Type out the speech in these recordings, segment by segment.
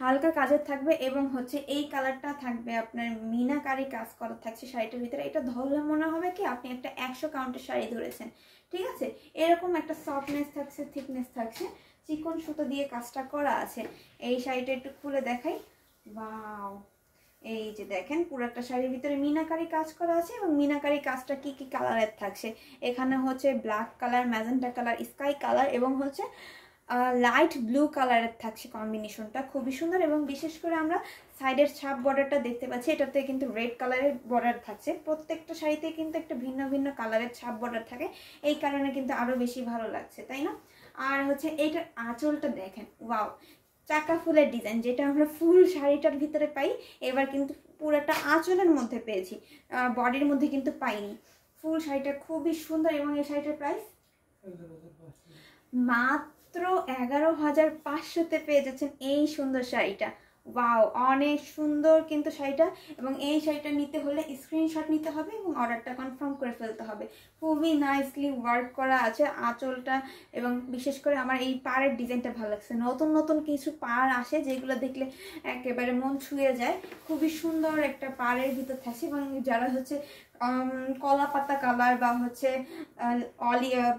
হালকা কাজের থাকবে এবং হচ্ছে এই কালারটা থাকবে আপনার মিনাকারি কাজ করা থাকছে শাড়িটার ভিতরে। এটা ধরলে মনে হবে কি আপনি একটা 100 কাউন্টের শাড়ি ধরেছেন, ঠিক আছে। এরকম একটা সফটনেস থাকছে, থিকনেস থাকছে, চিকন সুতো দিয়ে কাজটা করা আছে। এই শাড়িটা একটু খুলে দেখাই। ওয়াও, এই যে দেখেন পুরোটা শাড়ির ভিতরে মিনাকারি কাজ করা আছে এবং মিনাকারি কাজটা কি কি কালারের থাকছে, এখানে হচ্ছে black colour, magenta colour, sky colour এবং হচ্ছে লাইট ব্লু কালারের থাকছে কম্বিনেশনটা, খুবই সুন্দর। এবং বিশেষ করে আমরা সাইডের ছাপ বর্ডারটা দেখতে পাচ্ছি, এটাতে কিন্তু রেড কালারের বর্ডার থাকছে। প্রত্যেকটা শাড়িতে কিন্তু একটা ভিন্ন ভিন্ন কালারের ছাপ বর্ডার থাকে, এই কারণে কিন্তু আরো বেশি ভালো লাগছে, তাই না। আর হচ্ছে এইটার আঁচলটা দেখেন, ওয়াও, চাকা ফুলের ডিজাইন, যেটা আমরা ফুল শাড়িটার ভিতরে পাই এবার কিন্তু পুরোটা আঁচলের মধ্যে পেয়েছি, বডির মধ্যে কিন্তু পাইনি। ফুল শাড়িটা খুবই সুন্দর এবং এই শাড়িটার প্রাইস মাত্র 11,500-তে পেয়ে যাচ্ছেন এই সুন্দর শাড়িটা। ওয়াও, অনেক সুন্দর কিন্তু শাড়িটা। এবং এই শাড়িটা নিতে হলে স্ক্রিনশট নিতে হবে এবং অর্ডারটা কনফার্ম করে ফেলতে হবে। খুবই নাইসলি ওয়ার্ক করা আছে আঁচলটা এবং বিশেষ করে আমার এই পাড়ের ডিজাইনটা ভালো লাগছে। নতুন নতুন কিছু পাড় আসে যেগুলো দেখলে একেবারে মন ছুঁয়ে যায়। খুবই সুন্দর একটা পাড়ের ভিতর থাকছে এবং যারা হচ্ছে কলা পাতা কালার বা হচ্ছে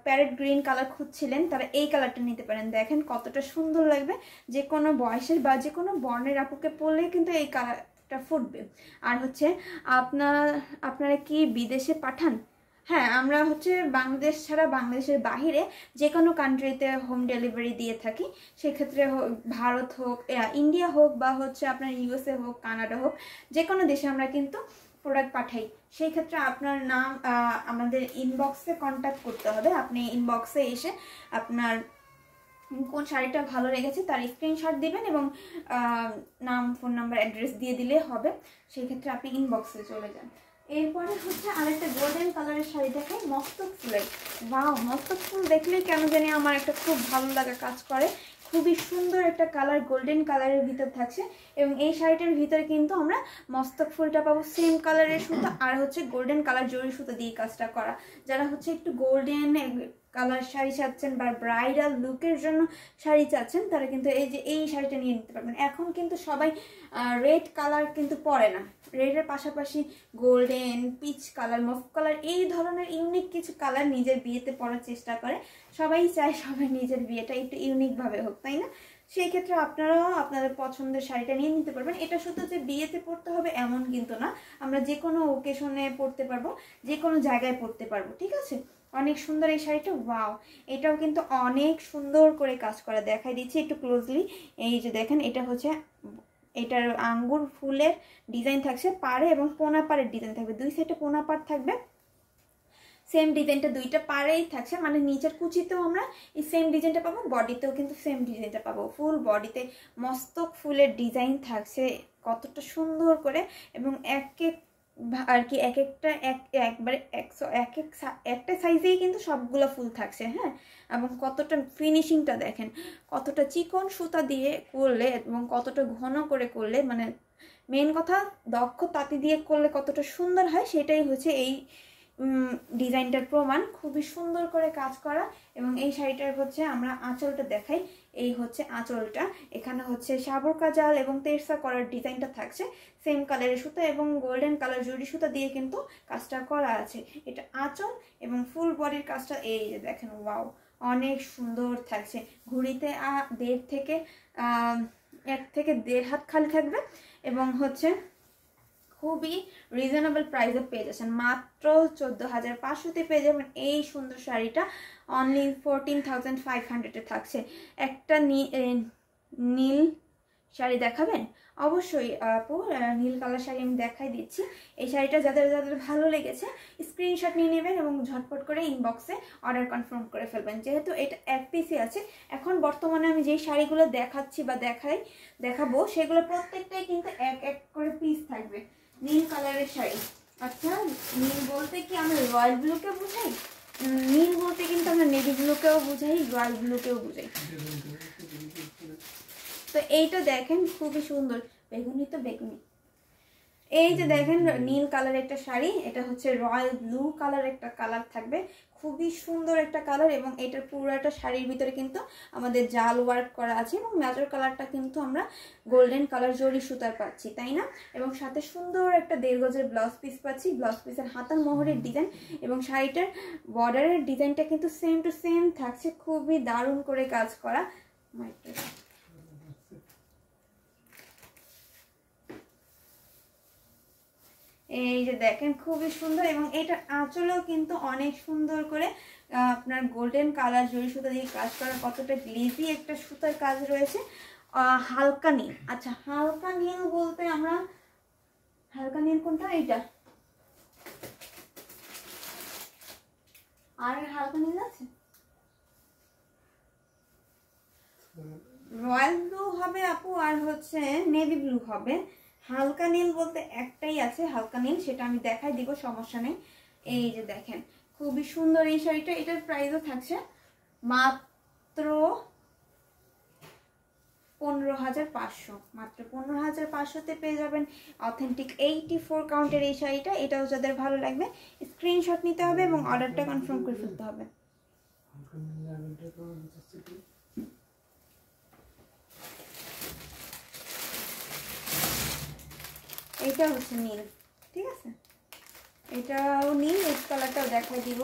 প্যারেট গ্রিন কালার খুঁজছিলেন তারা এই কালারটা নিতে পারেন। দেখেন কতটা সুন্দর লাগবে, যে কোনো বয়সের বা যে কোনো বর্ণের আপুকে পরলে কিন্তু এই কালারটা ফুটবে। আর হচ্ছে আপনারা কি বিদেশে পাঠান? হ্যাঁ, আমরা হচ্ছে বাংলাদেশ ছাড়া বাংলাদেশের বাহিরে যে কোনো কান্ট্রিতে হোম ডেলিভারি দিয়ে থাকি। সেক্ষেত্রে ভারত হোক, ইন্ডিয়া হোক বা হচ্ছে আপনার ইউএসএ হোক, কানাডা হোক, যে কোনো দেশে আমরা কিন্তু প্রোডাক্ট পাঠাই। সেই ক্ষেত্রে আপনার নাম আমাদের ইনবক্সে কন্ট্যাক্ট করতে হবে। আপনি ইনবক্সে এসে আপনার কোন শাড়িটা ভালো লেগেছে তার স্ক্রিনশট দিবেন এবং নাম, ফোন নাম্বার, অ্যাড্রেস দিয়ে দিলে হবে। সেই ক্ষেত্রে আপনি ইনবক্সে চলে যান। এরপরে হচ্ছে আরেকটা গোল্ডেন কালারের শাড়ি দেখাই, মস্তক ফুলের। ওয়াও, মস্তক ফুল দেখলেই কেন জানি আমার একটা খুব ভালো লাগা কাজ করে। খুবই সুন্দর একটা কালার, গোল্ডেন কালারের ভিতর থাকছে এবং এই শাড়িটার ভিতরে কিন্তু আমরা মস্তক ফুলটা পাবো সেম কালারের সুতো আর হচ্ছে গোল্ডেন কালার জরি সুতো দিয়ে কাজটা করা। যারা হচ্ছে একটু গোল্ডেন কালার শাড়ি চাচ্ছেন বা ব্রাইডাল লুকের জন্য শাড়ি চাচ্ছেন তারা কিন্তু এই শাড়িটা নিয়ে নিতে পারবেন। এখন কিন্তু সবাই রেড কালার কিন্তু পরে না, রেডের পাশাপাশি গোল্ডেন, পিচ কালার, মফ কালার, এই ধরনের ইউনিক কিছু কালার নিজের বিয়েতে পরার চেষ্টা করে। সবাই চায় সবাই নিজের বিয়েটা একটু ইউনিকভাবে হোক, তাই না। সেই ক্ষেত্রে আপনারাও আপনাদের পছন্দের শাড়িটা নিয়ে নিতে পারবেন। এটা শুধু যে বিয়েতে পরতে হবে এমন কিন্তু না, আমরা যে কোনো ওকেশনে পরতে পারবো, যে কোনো জায়গায় পরতে পারবো, ঠিক আছে। অনেক সুন্দর এই শাড়িটা। ওয়াও, এটাও কিন্তু অনেক সুন্দর করে কাজ করা, দেখাই দিচ্ছি একটু ক্লোজলি। এই যে দেখেন, এটা হচ্ছে এটার আঙ্গুর ফুলের ডিজাইন থাকছে পাড়ে এবং পোনা পাড়ের ডিজাইন থাকবে, দুই সাইডে পোনা পাড় থাকবে। সেম ডিজাইনটা দুইটা পাড়েই থাকছে, মানে নিচের কুচিতেও আমরা এই সেম ডিজাইনটা পাবো, বডিতেও কিন্তু সেম ডিজাইনটা পাবো। ফুল বডিতে মস্তক ফুলের ডিজাইন থাকছে কতটা সুন্দর করে এবং আর কি একবারে একটা সাইজেই কিন্তু সবগুলো ফুল থাকছে। হ্যাঁ, এবং কতটা ফিনিশিংটা দেখেন, কতটা চিকন সুতা দিয়ে করলে এবং কতটা ঘন করে করলে, মানে মেন কথা দক্ষ তাঁতি দিয়ে করলে কতটা সুন্দর হয় সেটাই হচ্ছে এই ডিজাইনটার প্রমাণ। খুবই সুন্দর করে কাজ করা এবং এই শাড়িটার হচ্ছে আমরা আঁচলটা দেখাই। এই হচ্ছে আঁচলটা, এখানে হচ্ছে সাবর কাজাল এবং তেরসা করার ডিজাইনটা থাকছে সেম কালারের সুতা এবং গোল্ডেন কালার জরি সুতা দিয়ে কিন্তু কাজটা করা আছে। এটা আঁচল এবং ফুল বডির কাজটা এই যে দেখেন, ওয়াও, অনেক সুন্দর থাকছে। ঘুড়িতে 1.5 থেকে 1.5 হাত খালি থাকবে এবং হচ্ছে খুবই রিজনেবল প্রাইসে পেয়ে যাচ্ছেন, মাত্র 14,500-তে পেয়ে যাবেন এই সুন্দর শাড়িটা। অনলি 14,500-এ থাকছে। একটা নীল শাড়ি দেখাবেন? অবশ্যই আপু, নীল কালার শাড়ি আমি দেখাই দিচ্ছি। এই শাড়িটা যাদের যাদের ভালো লেগেছে স্ক্রিনশট নিয়ে নেবেন এবং ঝটপট করে ইনবক্সে অর্ডার কনফার্ম করে ফেলবেন। যেহেতু এটা এক পিসই আছে, এখন বর্তমানে আমি যেই শাড়িগুলো দেখাচ্ছি বা দেখাবো সেগুলো প্রত্যেকটাই কিন্তু এক করে পিস থাকবে। নীল কালারের শাড়ি, আচ্ছা নীল বলতে কি আমরা রয়্যাল ব্লুকে বুঝাই? নীল বলতে কিন্তু আমরা নেভি ব্লুকেও বুঝাই, রয়্যাল ব্লুকেও বুঝাই। তো এইটা দেখেন খুবই সুন্দর, বেগুনি তো বেগুনি। এই যে দেখেন নীল কালার একটা শাড়ি, এটা হচ্ছে রয়্যাল ব্লু কালার একটা কালার থাকবে, খুবই সুন্দর একটা কালার। এবং এটার পুরোটা শাড়ির ভিতরে কিন্তু আমাদের জাল ওয়ার্ক করা আছে এবং মেজর কালারটা কিন্তু আমরা গোল্ডেন কালার জরি সুতার পাচ্ছি, তাই না? এবং সাথে সুন্দর একটা 1.5 গজের ব্লাউজ পিস পাচ্ছি, ব্লাউজ পিসের হাতার মোহরের ডিজাইন এবং শাড়িটার বর্ডারের ডিজাইনটা কিন্তু সেম টু সেম থাকছে, খুবই দারুণ করে কাজ করা। এই যে দেখেন খুবই সুন্দর এবং এটা আঁচলেও কিন্তু অনেক সুন্দর করে আপনার গোল্ডেন কালার জরি সুতা দিয়ে কাজ করা, কতটা গ্লেজি একটা সুতার কাজ রয়েছে। হালকা নীল, আচ্ছা হালকা নীল বলতে আমরা হালকা নীল কোনটা? এইটা আর হালকা নীল আছে, রয়্যাল ব্লু হবে আপু আর হচ্ছে নেভি ব্লু হবে। হালকা নীল বলতে একটাই আছে হালকা নীল, সেটা আমি দেখাই দিব, সমস্যা নেই। এই যে দেখেন খুবই সুন্দর এই শাড়িটা, এটার প্রাইসও থাকছে মাত্র 15,500, মাত্র 15,500-তে পেয়ে যাবেন অথেন্টিক 84 কাউন্টের এই শাড়িটা। এটাও যাদের ভালো লাগবে স্ক্রিনশট নিতে হবে এবং অর্ডারটা কনফার্ম করে ফেলতে হবে। এইটা হচ্ছে নীল, ঠিক আছে, এটাও নীল, এই কালারটাও দেখাই দিব,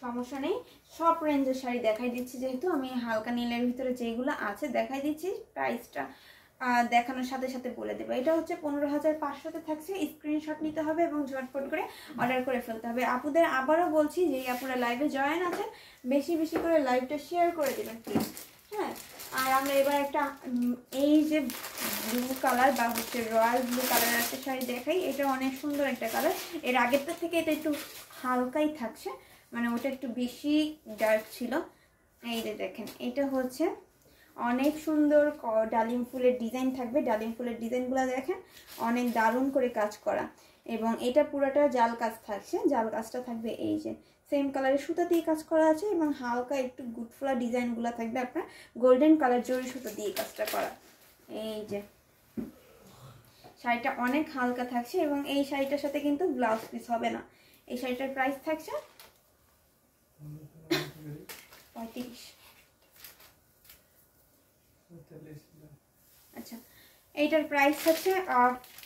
সমস্যা নেই। সব রেঞ্জের শাড়ি দেখাই দিচ্ছি, যেহেতু আমি হালকা নীলের ভিতরে যেগুলো আছে দেখাই দিচ্ছি, প্রাইসটা দেখানোর সাথে সাথে বলে দেবো। এটা হচ্ছে 15,500-তে থাকছে, স্ক্রিনশট নিতে হবে এবং ঝটপট করে অর্ডার করে ফেলতে হবে। আপুদের আবারও বলছি যে আপুরা লাইভে জয়েন আছেন বেশি বেশি করে লাইভটা শেয়ার করে দেবেন প্লিজ, হ্যাঁ। আর আমরা এবার একটা এই যে ব্লু কালার বা হচ্ছে রয়্যাল ব্লু কালারের একটা শাড়ি দেখাই, এটা অনেক সুন্দর একটা কালার। এর আগেরটা থেকে এটা একটু হালকাই থাকছে, মানে ওটা একটু বেশি ডার্ক ছিল। এই যে দেখেন এটা হচ্ছে অনেক সুন্দর ডালিম ফুলের ডিজাইন থাকবে, ডালিম ফুলের ডিজাইনগুলো দেখেন অনেক দারুণ করে কাজ করা। এবং এটা পুরোটা জাল কাজ থাকছে, জাল কাজটা থাকবে এই যে সেম কালারের সুতা দিয়ে কাজ করা আছে এবং হালকা একটু গুটফুলা ডিজাইনগুলো থাকবে আপনার গোল্ডেন কালার জরি সুতা দিয়ে কাজটা করা। এই যে শাড়িটা অনেক হালকা থাকছে এবং এই শাড়িটার সাথে কিন্তু ব্লাউজ পিস হবে না। এই শাড়িটার প্রাইস থাকছে 35। আচ্ছা এইটার প্রাইস হচ্ছে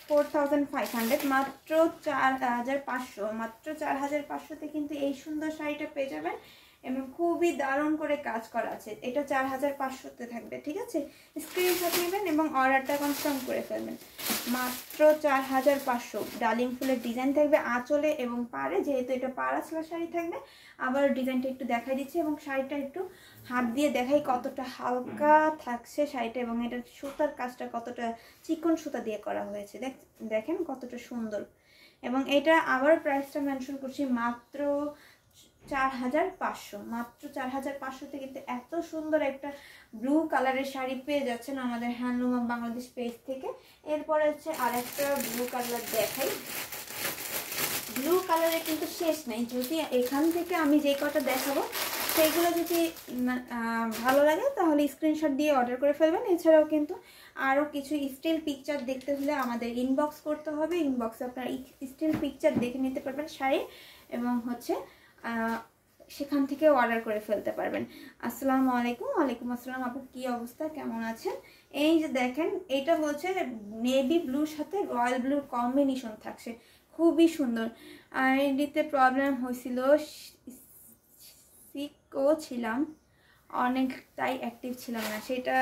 4,500, মাত্র 4,500, মাত্র 4,500-তে কিন্তু এই সুন্দর শাড়িটা পেয়ে যাবেন এবং খুবই দারুণ করে কাজ করা আছে। এটা 4,500-তে থাকবে, ঠিক আছে, স্ক্রিনশট নেবেন এবং অর্ডারটা কনফার্ম করে ফেলবেন। মাত্র 4,500, ডালিম ফুলের ডিজাইন থাকবে আঁচলে এবং পাড়ে, যেহেতু এটা পাড়া ছোঁয়া শাড়ি থাকবে। আবার ডিজাইনটা একটু দেখাই দিচ্ছি এবং শাড়িটা একটু হাত দিয়ে দেখাই কতটা হালকা থাকছে শাড়িটা এবং এটার সুতার কাজটা কতটা চিকন সুতা দিয়ে করা হয়েছে, দেখেন কতটা সুন্দর। এবং এটা আবার প্রাইসটা মেনশন করছি মাত্র 4,500, মাত্র 4,500-তে কিন্তু এত সুন্দর একটা ব্লু কালারের শাড়ি পেয়ে যাচ্ছেন আমাদের হ্যান্ডলুম অফ বাংলাদেশ পেজ থেকে। এরপরে হচ্ছে আরেকটা ব্লু কালার দেখাই, ব্লু কালারে কিন্তু শেষ নেই, যদি এখান থেকে আমি যে কটা দেখাবো সেইগুলো যদি ভালো লাগে তাহলে স্ক্রিনশট দিয়ে অর্ডার করে ফেলবেন। এছাড়াও কিন্তু আরও কিছু স্টিল পিকচার দেখতে হলে আমাদের ইনবক্স করতে হবে, ইনবক্সে আপনারা স্টিল পিকচার দেখে নিতে পারবেন শাড়ি এবং হচ্ছে সেখান থেকে অর্ডার করে ফেলতে পারবেন। আসসালামু আলাইকুম। ওয়ালাইকুম আসসালাম আপু, কী অবস্থা, কেমন আছেন? এই যে দেখেন এটা হচ্ছে নেভি ব্লুর সাথে রয়্যাল ব্লুর কম্বিনেশন থাকছে, খুবই সুন্দর। আইডিতে প্রবলেম হয়েছিল, সিকও ছিলাম অনেক, তাই অ্যাক্টিভ ছিলাম না, সেটা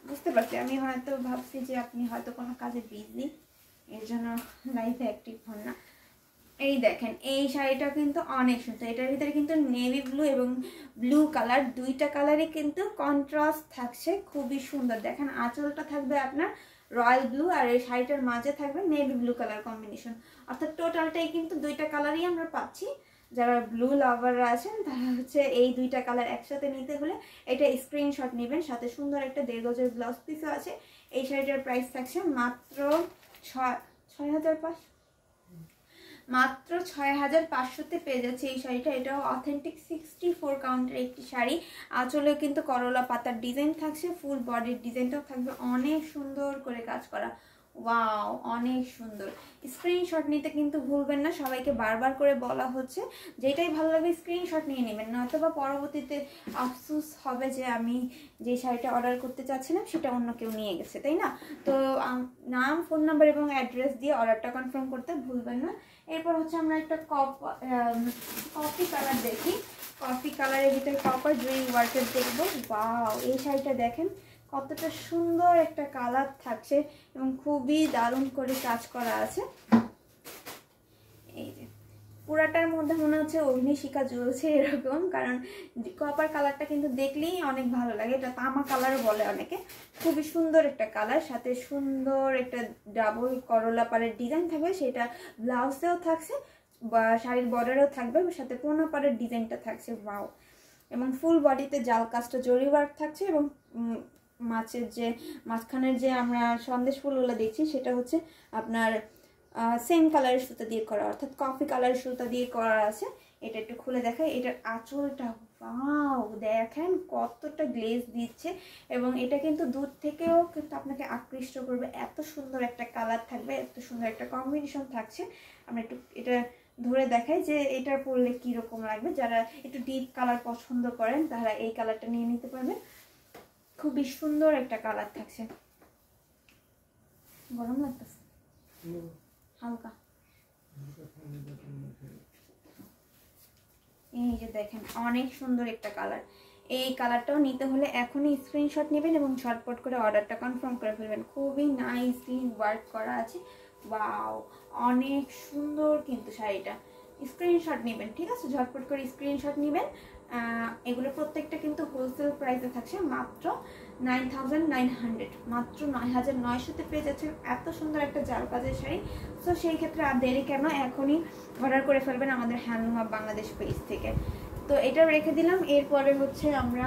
বুঝতে পারছি। আমি হয়তো ভাবছি যে আপনি হয়তো কোনো কাজে বিজি, এর জন্য লাইফে অ্যাক্টিভ হন না। এই দেখেন এই শাড়িটা কিন্তু অনেক সুন্দর, এটার ভিতরে কিন্তু নেভি ব্লু এবং ব্লু কালার দুইটা কালারই কিন্তু কন্ট্রাস্ট থাকছে, খুবই সুন্দর। দেখেন আঁচলটা থাকবে আপনার রয়্যাল ব্লু আর এই শাড়িটার মাঝে থাকবে নেভি ব্লু কালার কম্বিনেশন, অর্থাৎ টোটালটাই কিন্তু দুইটা কালারই আমরা পাচ্ছি। যারা ব্লু লাভাররা আছেন তারা হচ্ছে এই দুইটা কালার একসাথে নিতে হলে এটা স্ক্রিনশট নেবেন। সাথে সুন্দর একটা 1.5 গজের ব্লাউজ পিসও আছে। এই শাড়িটার প্রাইস থাকছে মাত্র 6,500, মাত্র 6,500-তে পেয়ে যাচ্ছে এই শাড়িটা। এটাও অথেন্টিক 64 কাউন্টের একটি শাড়ি, আঁচলেও কিন্তু করলা পাতার ডিজাইন থাকছে, ফুল বডির ডিজাইনটাও থাকবে অনেক সুন্দর করে কাজ করা। ওয়াও, অনেক সুন্দর। স্ক্রিনশট নিতে কিন্তু ভুলবেন না, সবাইকে বারবার করে বলা হচ্ছে যেটাই ভালো লাগবে স্ক্রিনশট নিয়ে নেবেন, নয়তো বা পরবর্তীতে আফসোস হবে যে আমি যে শাড়িটা অর্ডার করতে চাচ্ছিলাম সেটা অন্য কেউ নিয়ে গেছে, তাই না? তো নাম, ফোন নাম্বার এবং অ্যাড্রেস দিয়ে অর্ডারটা কনফার্ম করতে ভুলবেন না। এরপর হচ্ছে আমরা একটা কফি কালার দেখি। কফি কালারের ভিতরে কপার জুই ওয়ার্কের দেখবো। ওয়াও, এই শাড়িটা দেখেন কতটা সুন্দর একটা কালার থাকছে এবং খুবই দারুণ করে কাজ করা আছে। এই যে পুরাটার মধ্যে মনে হচ্ছে অগ্নিশিখা জ্বলছে এরকম, কারণ কপার কালারটা কিন্তু দেখলেই অনেক ভালো লাগে। এটা তামা কালার বলে অনেকে। খুবই সুন্দর একটা কালার, সাথে সুন্দর একটা ডাবল করলা পাড়ের ডিজাইন থাকবে, সেটা ব্লাউজেও থাকছে বা শাড়ির বর্ডারেও থাকবে, সাথে কোনা পাড়ের ডিজাইনটা থাকছে। ওয়াও, এবং ফুল বডিতে জাল কাজটা জরি ওয়ার্ক থাকছে এবং মাছের যে মাঝখানের যে আমরা সন্দেশ ফুলগুলো দেখছি সেটা হচ্ছে আপনার সেম কালারের সুতা দিয়ে করা, অর্থাৎ কফি কালারের সুতা দিয়ে করা আছে। এটা একটু খুলে দেখাই। এটার আঁচলটা ওয়াও, দেখেন কতটা গ্লেজ দিচ্ছে, এবং এটা কিন্তু দূর থেকেও কিন্তু আপনাকে আকৃষ্ট করবে। এত সুন্দর একটা কালার থাকবে, এত সুন্দর একটা কম্বিনেশন থাকছে। আমরা একটু এটা ধরে দেখাই যে এটা পরলে কীরকম লাগবে। যারা একটু ডিপ কালার পছন্দ করেন তারা এই কালারটা নিয়ে নিতে পারবেন। খুবই সুন্দর একটা কালার থাকছে। গরম লাগতেছে হালকা। এই যে দেখেন অনেক সুন্দর একটা কালার। এই কালারটাও নিতে হলে এখনই স্ক্রিনশট নেবেন এবং ঝটপট করে অর্ডারটা কনফার্ম করে ফেলবেন। খুবই নাইসলি ওয়ার্ক করা আছে। ওয়াও, অনেক সুন্দর কিন্তু শাড়িটা। স্ক্রিনশট নেবেন, ঠিক আছে? ঝটপট করে স্ক্রিনশট নেবেন। এগুলো প্রত্যেকটা কিন্তু হোলসেল প্রাইসে থাকছে মাত্র 9900, মাত্র 9900-তে পেয়ে যাচ্ছেন এত সুন্দর একটা জাল কাজের শাড়ি। সো সেই ক্ষেত্রে আর দেরি কেন, এখনই অর্ডার করে ফেলবেন আমাদের হ্যান্ডলুম অফ বাংলাদেশ পেজ থেকে। তো এটা রেখে দিলাম। এরপরে হচ্ছে আমরা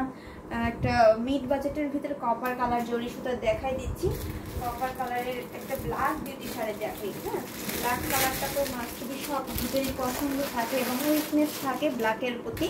একটা মিড বাজেটের ভিতরে কপার কালার জরি সুতা দেখাই দিচ্ছি। কপার কালারের একটা ব্ল্যাক বিউটি শাড়ি দেখাই। হ্যাঁ, ব্ল্যাক কালারটা তো মাস্টবি সব ভিতরেই পছন্দ থাকে এবং উইকনেস থাকে ব্ল্যাকের প্রতি,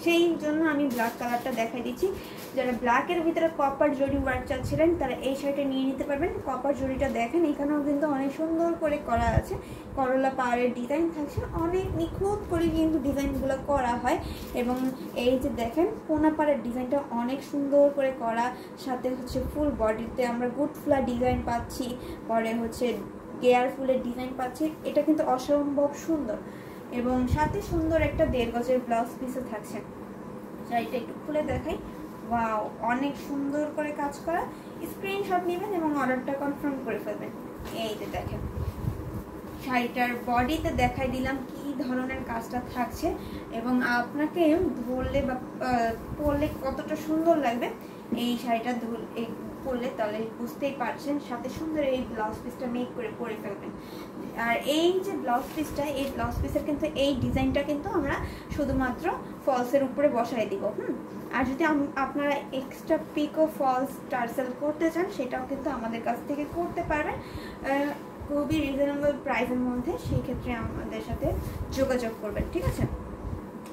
সেই জন্য আমি ব্ল্যাক কালারটা দেখাই দিচ্ছি। যারা ব্ল্যাকের ভিতরে কপার জরি ওয়ার্ক চাচ্ছিলেন তারা এই শাড়িটা নিয়ে নিতে পারবেন। কপার জরিটা দেখেন এখানেও কিন্তু অনেক সুন্দর করে করা আছে, করলা পাড়ের ডিজাইন থাকছে, অনেক নিখুঁত করে কিন্তু ডিজাইনগুলো করা হয়। এবং এই যে দেখেন কোনা পাড়ের ডিজাইনটা অনেক সুন্দর করে করা, সাথে হচ্ছে ফুল বডিতে আমরা গুড ফ্লার ডিজাইন পাচ্ছি, পরে হচ্ছে গেয়ার ফুলের ডিজাইন পাচ্ছি। এটা কিন্তু অসম্ভব সুন্দর, এবং সাথে সুন্দর একটা 1.5 গজের ব্লাউজ পিসও থাকছে। শাড়িটা একটু খুলে দেখাই। ওয়াও, অনেক সুন্দর করে কাজ করা। স্ক্রিনশট নেবেন এবং অর্ডারটা কনফার্ম করে ফেলবেন। এই যে দেখেন শাড়িটার বডিতে দেখাই দিলাম কি ধরনের কাজটা থাকছে, এবং আপনাকে ধরলে বা পরলে কতটা সুন্দর লাগবে এই শাড়িটা পরলে তাহলে বুঝতেই পারছেন। সাথে সুন্দর এই ব্লাউজ পিসটা মেক করে পরে ফেলবেন। আর এই যে ব্লাউজ পিসটা, এই ব্লাউজ পিসের কিন্তু এই ডিজাইনটা কিন্তু আমরা শুধুমাত্র ফলসের উপরে বসাই দিব। আর যদি আপনারা এক্সট্রা পিকো ফলস টার্সেল করতে চান সেটাও কিন্তু আমাদের কাছ থেকে করতে পারবেন খুবই রিজনেবল প্রাইসের মধ্যে। সেই ক্ষেত্রে আমাদের সাথে যোগাযোগ করবেন, ঠিক আছে?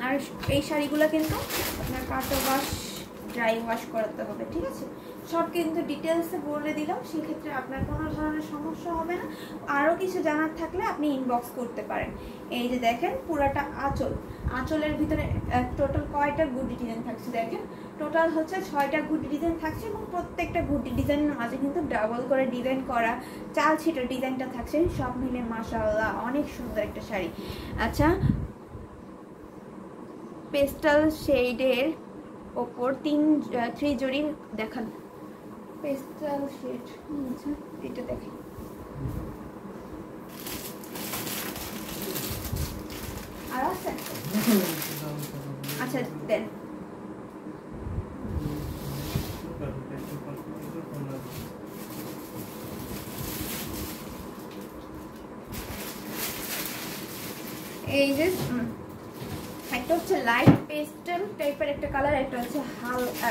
আর এই শাড়িগুলো কিন্তু আপনার কাটা ওয়াশ, ড্রাই ওয়াশ করাতে হবে, ঠিক আছে? সব কিন্তু ডিটেলসে বলে দিলাম, সেক্ষেত্রে আপনার কোনো ধরনের সমস্যা হবে না। আরও কিছু জানার থাকলে আপনি ইনবক্স করতে পারেন। এই যে দেখেন পুরাটা আঁচল, আঁচলের ভিতরে টোটাল কয়টা গুডি ডিজাইন থাকছে দেখেন। টোটাল হচ্ছে 6টা গুডি ডিজাইন থাকছে, এবং প্রত্যেকটা গুডি ডিজাইনের মাঝে কিন্তু ডাবল করে ডিজাইন করা চাল ছিটার ডিজাইনটা থাকছে। সব মিলে মাশাআল্লাহ অনেক সুন্দর একটা শাড়ি। আচ্ছা, পেস্টাল শেডের ওপর 3 জড়ি দেখান। পেস্টাল শেড, আচ্ছা এটা দেখেন। আর আছে? আচ্ছা দেন। এই যে একটা হচ্ছে লাইট পেস্টেল টাইপের একটা কালার, একটা হচ্ছে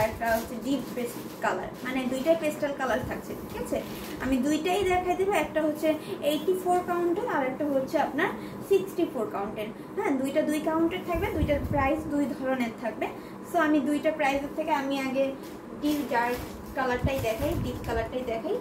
একটা হচ্ছে ডিপ পেস্ট কালার, মানে দুইটাই পেস্টেল কালার থাকছে, ঠিক আছে? আমি দুইটাই দেখাই দেবো। একটা হচ্ছে 84 কাউন্টের আর একটা হচ্ছে আপনার 64 কাউন্টের। হ্যাঁ, দুইটা 2 কাউন্টের থাকবে, দুইটার প্রাইস 2 ধরনের থাকবে। সো আমি দুইটা প্রাইসের থেকে আমি আগে ডিপ ডার্ক কালারটাই দেখাই, ডিপ কালারটাই দেখাই।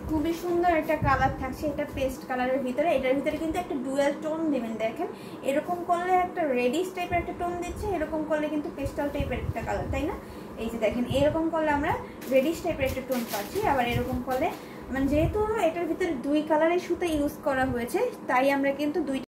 খুবই সুন্দর একটা কালার থাকছে, এটা পেস্ট কালারের ভিতরে। এটার ভিতরে কিন্তু একটা ডুয়াল টোন দেবেন, দেখেন এরকম করলে একটা রেডিশ টাইপের একটা টোন দিচ্ছে, এরকম করলে কিন্তু পেস্টাল টাইপের একটা কালার, তাই না? এই যে দেখেন এরকম করলে আমরা রেডিশ টাইপের একটা টোন পাচ্ছি, আবার এরকম করলে মানে যেহেতু এটার ভিতরে দুই কালারের সুতা ইউজ করা হয়েছে তাই আমরা কিন্তু দুই